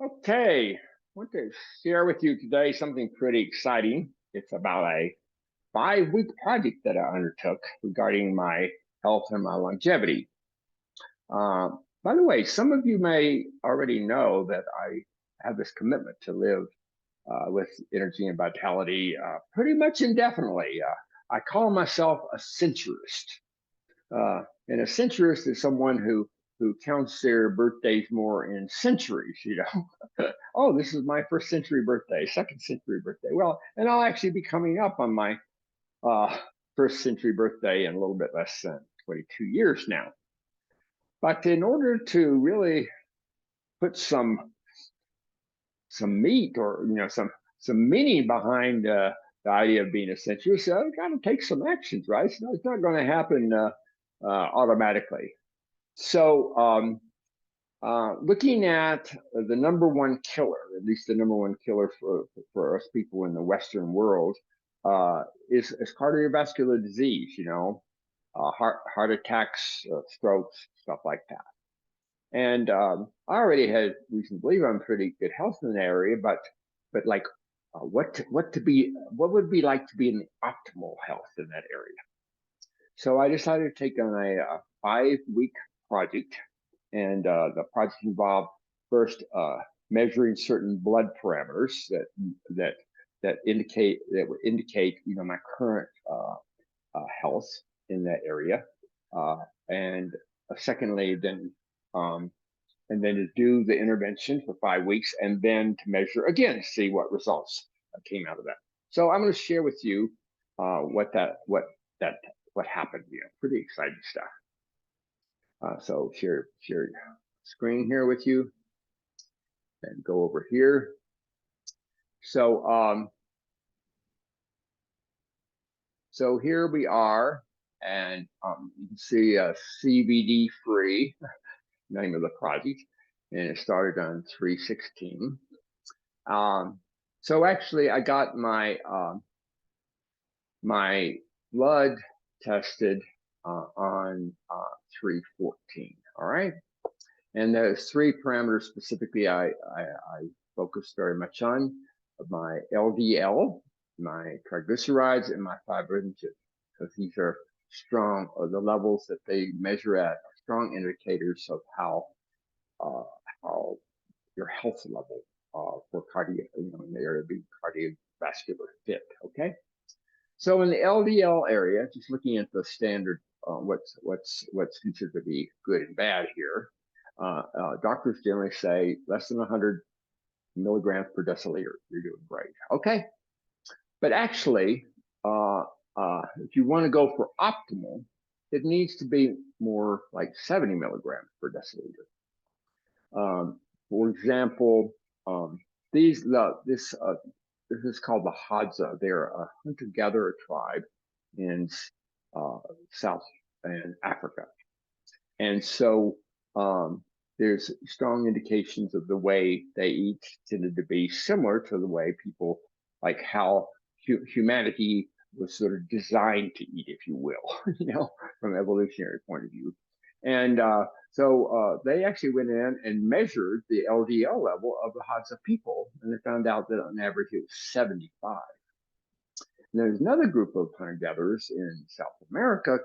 Okay, I want to share with you today something pretty exciting. It's about a 5-week project that I undertook regarding my health and my longevity. By the way, some of you may already know that I have this commitment to live with energy and vitality pretty much indefinitely. I call myself a centurist. And a centurist is someone who counts their birthdays more in centuries, Oh, this is my first century birthday, second century birthday. Well, and I'll actually be coming up on my uh, first century birthday in a little bit less than 22 years now. But in order to really put some meat or some meaning behind the idea of being a centurist, I've got to take some actions, right? It's not going to happen automatically. So looking at the number one killer, at least the number one killer for us people in the Western world, is cardiovascular disease. Heart attacks, strokes, stuff like that. And I already had reason to believe I'm pretty good health in that area, but like, what would be like to be in the optimal health in that area? So I decided to take on a 5-week project, and the project involved first measuring certain blood parameters that would indicate my current health in that area, and secondly, um, then to do the intervention for 5 weeks, and then to measure again to see what results came out of that. So I'm going to share with you what happened. Pretty exciting stuff. So share screen here with you and go over here. So so here we are, and you can see CBD free, name of the project, and it started on 3/16. So actually, I got my blood tested on 3/14. All right. And those three parameters specifically, I focused very much on my LDL, my triglycerides, and my fibrinogen, because these are strong, or the levels that they measure at are strong indicators of how your health level for cardio, in the area of being cardiovascular fit. Okay. So in the LDL area, just looking at the standard, what's considered to be good and bad here, doctors generally say less than 100 milligrams per deciliter, you're doing great. Okay, but actually, if you want to go for optimal, it needs to be more like 70 milligrams per deciliter. For example, this is called the Hadza. They're a hunter-gatherer tribe in South and Africa. And so there's strong indications of the way they eat tended to be similar to the way people, like how humanity was sort of designed to eat, if you will, from an evolutionary point of view. And so they actually went in and measured the LDL level of the Hadza people, and they found out that on average it was 75. And there's another group of hunter-gatherers in South America.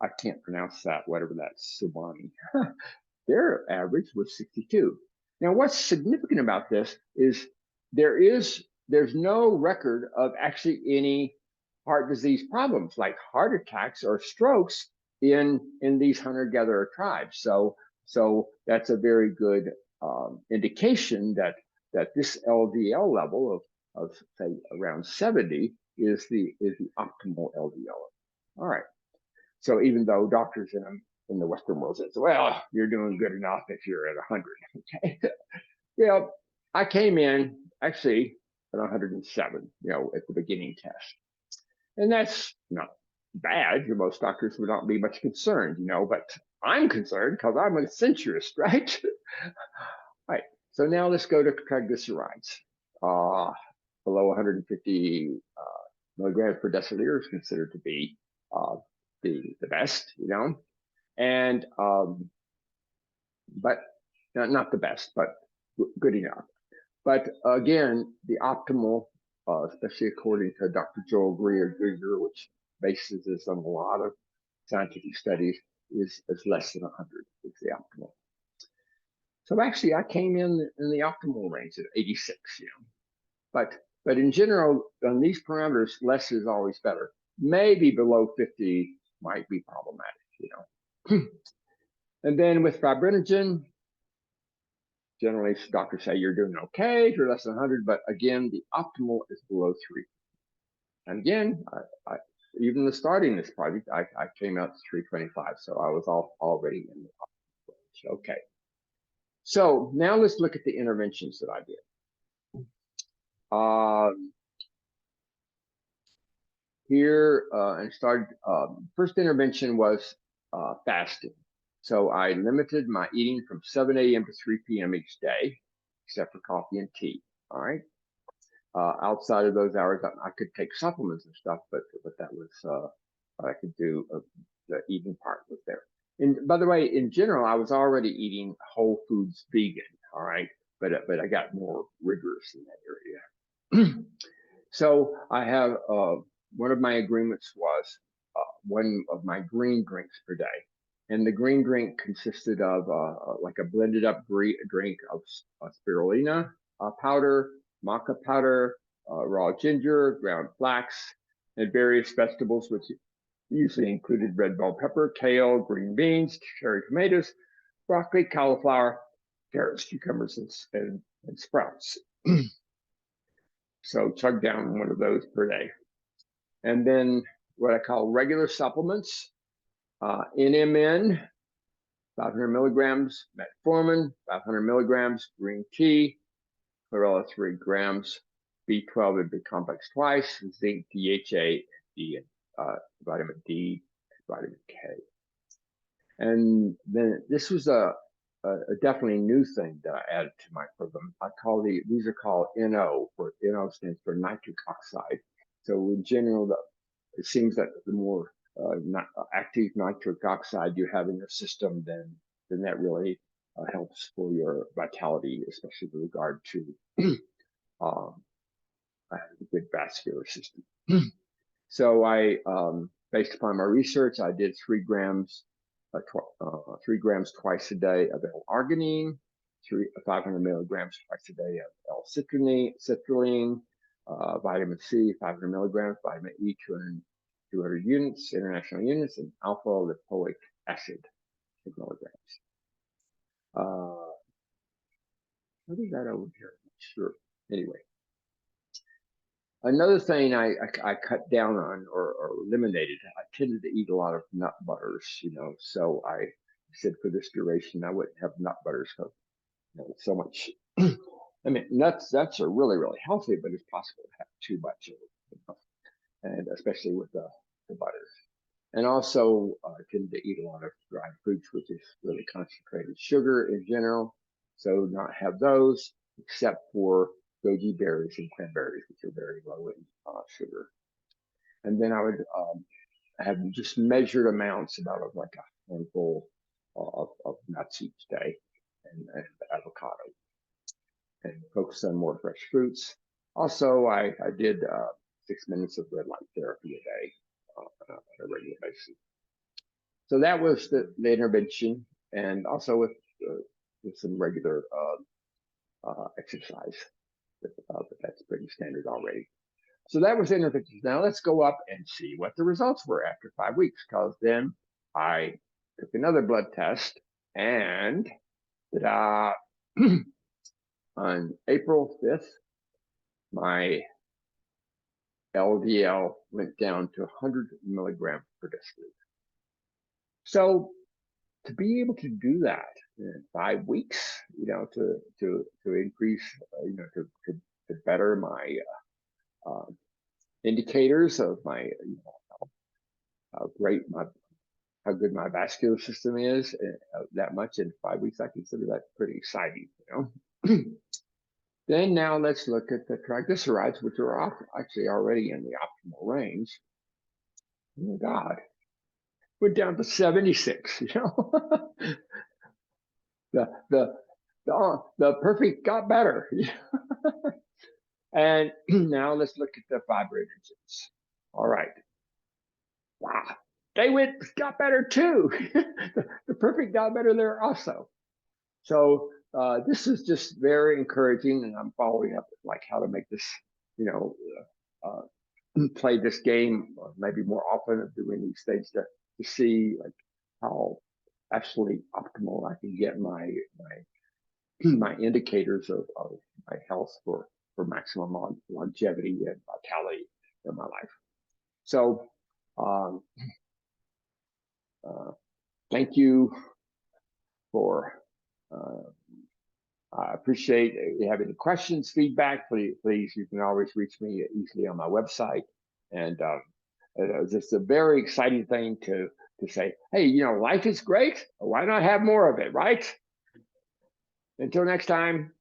I can't pronounce that, whatever that's, Subani. Their average was 62. Now, what's significant about this is there's no record of actually any heart disease problems like heart attacks or strokes in these hunter-gatherer tribes. So that's a very good indication that this LDL level of say around 70 is the optimal LDL. All right. So even though doctors in the Western world says, well, you're doing good enough if you're at 100. Okay. Yeah, I came in actually at 107, at the beginning test. And that's not bad. Most doctors would not be much concerned, but I'm concerned because I'm a centurist, right? Right. So now let's go to triglycerides. Below 150 milligrams per deciliter is considered to be the best, and but not the best, but good enough. But again, the optimal, especially according to Dr. Joel Greer, which bases this on a lot of scientific studies, is less than 100 is the optimal. So actually, I came in the optimal range at 86, But in general, on these parameters, less is always better. Maybe below 50 might be problematic, And then with fibrinogen, generally doctors say you're doing okay if you're less than 100, but again, the optimal is below 3. And again, even the starting this project, I came out to 325, so I was already in the optimal range. Okay. So now let's look at the interventions that I did. Here and started, first intervention was fasting. So I limited my eating from 7 a.m. to 3 p.m. each day, except for coffee and tea. All right. Outside of those hours, I could take supplements and stuff, but that was what I could do. The eating part was there. And by the way, in general, I was already eating whole foods vegan. All right, but I got more rigorous in that area. So I have one of my agreements was one of my green drinks per day. And the green drink consisted of like a blended up drink of spirulina powder, maca powder, raw ginger, ground flax, and various vegetables, which usually included red bell pepper, kale, green beans, cherry tomatoes, broccoli, cauliflower, carrots, cucumbers, and sprouts. So chug down one of those per day. And then what I call regular supplements, NMN, 500 milligrams, metformin, 500 milligrams, green tea, chlorella 3 grams, B12 and B complex twice, zinc, DHA, D, vitamin D, and vitamin K. And then this was a definitely new thing that I added to my program. These are called NO, where NO stands for nitric oxide. So in general, it seems that the more active nitric oxide you have in your system, then that really helps for your vitality, especially with regard to a good vascular system. So I, based upon my research, I did 3 grams 3 grams twice a day of L-arginine, 500 milligrams twice a day of L-citrulline, vitamin C, 500 milligrams, vitamin E, 200 units, international units, and alpha lipoic acid, 6 milligrams. What is that over here? I'm not sure. Anyway. Another thing I cut down on or eliminated, I tended to eat a lot of nut butters, so I said for this duration, I wouldn't have nut butters because so much. I mean, nuts are really, really healthy, but it's possible to have too much of it, and especially with the butters. And also, I tend to eat a lot of dried fruits, which is really concentrated sugar in general. So not have those, except for goji berries and cranberries, which are very low in sugar. And then I would have just measured amounts, about like a handful of nuts each day, and avocado, and focus on more fresh fruits. Also, I did 6 minutes of red light therapy a day on a regular basis. So that was the intervention, and also with some regular exercise. But that's pretty standard already. So that was intervention. Now let's go up and see what the results were after 5 weeks, because then I took another blood test, and on April 5th, my LDL went down to 100 milligrams per deciliter. So to be able to do that in 5 weeks, to increase, to better my indicators of my, how good my vascular system is, that much in 5 weeks, I consider that pretty exciting, Then now let's look at the triglycerides, which are actually already in the optimal range. Oh my God, went down to 76, the the perfect got better. And now let's look at the fibrinogens. All right. Wow. Got better too. The perfect got better there also. So this is just very encouraging, and I'm following up like how to make this, you know, play this game maybe more often of doing these things to see like how absolutely optimal I can get my my indicators of my health for maximum longevity and vitality in my life. So um, thank you for I appreciate if you have any questions, feedback, please, you can always reach me easily on my website. And it's just a very exciting thing to say, hey, you know, life is great. Why not have more of it, right? Until next time.